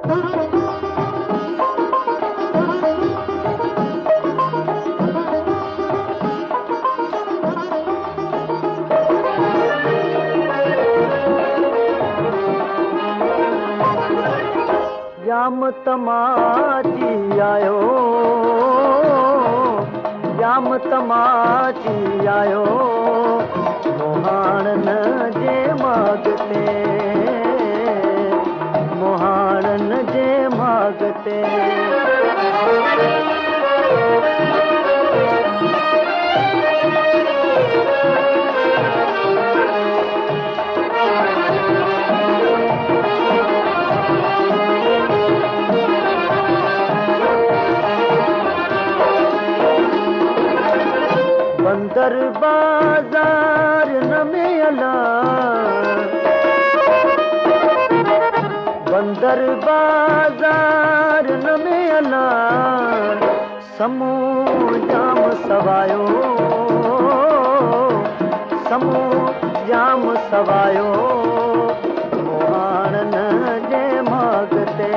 याम तमाची आयो, याम तमाची आयो, मोहाणन जे मागते, मोहाणन जे मागते। बंदर बाजार न मेला, बंदर बाजार न मेला, समूह जाम सवायो, समूह जाम सवायो, मोहाणन जे मागते,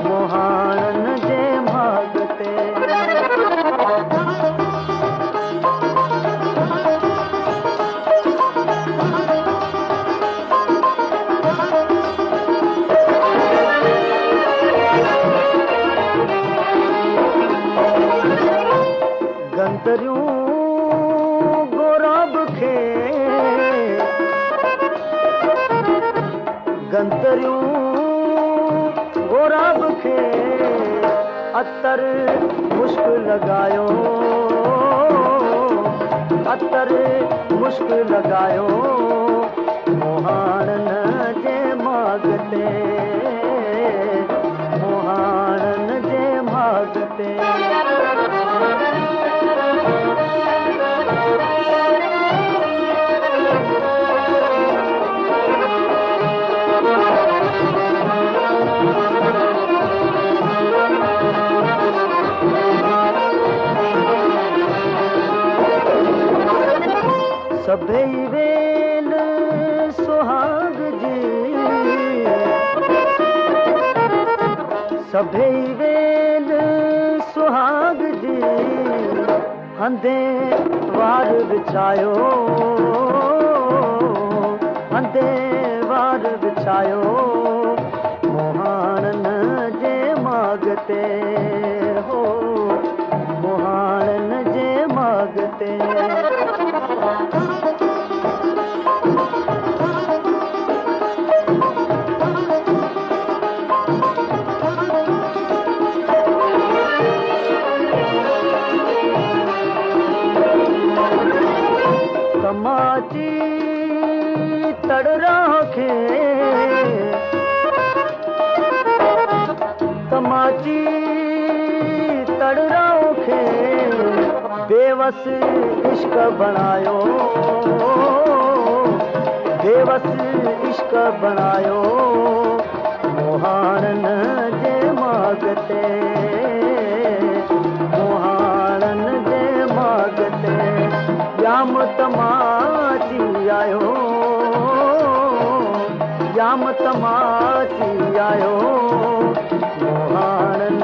मोहाणन जे मागते। गंतरियूं गोराब खे, गंतरियूं गोराब खे अतर मुश्क लॻायो, अतर मुश्क लॻायो, मोहाणन जे मागते, मोहाणन जे मागते। सभई वेल सुहाग जी, सभई वेल सुहाग जी, हंधे वार विछायो, हंधे वार विछायो, मोहाणन जे मागते हो, मोहाणन जे मागते। तमाची तड़रा खे, तमाची तड़रा खे बेवस इश्क बणायो, बेवस इश्क बणायो, मोहाणन जे मागते, मोहाणन जे मागते। याम तमाची आयो, याम तमाची आयो, मोहाणन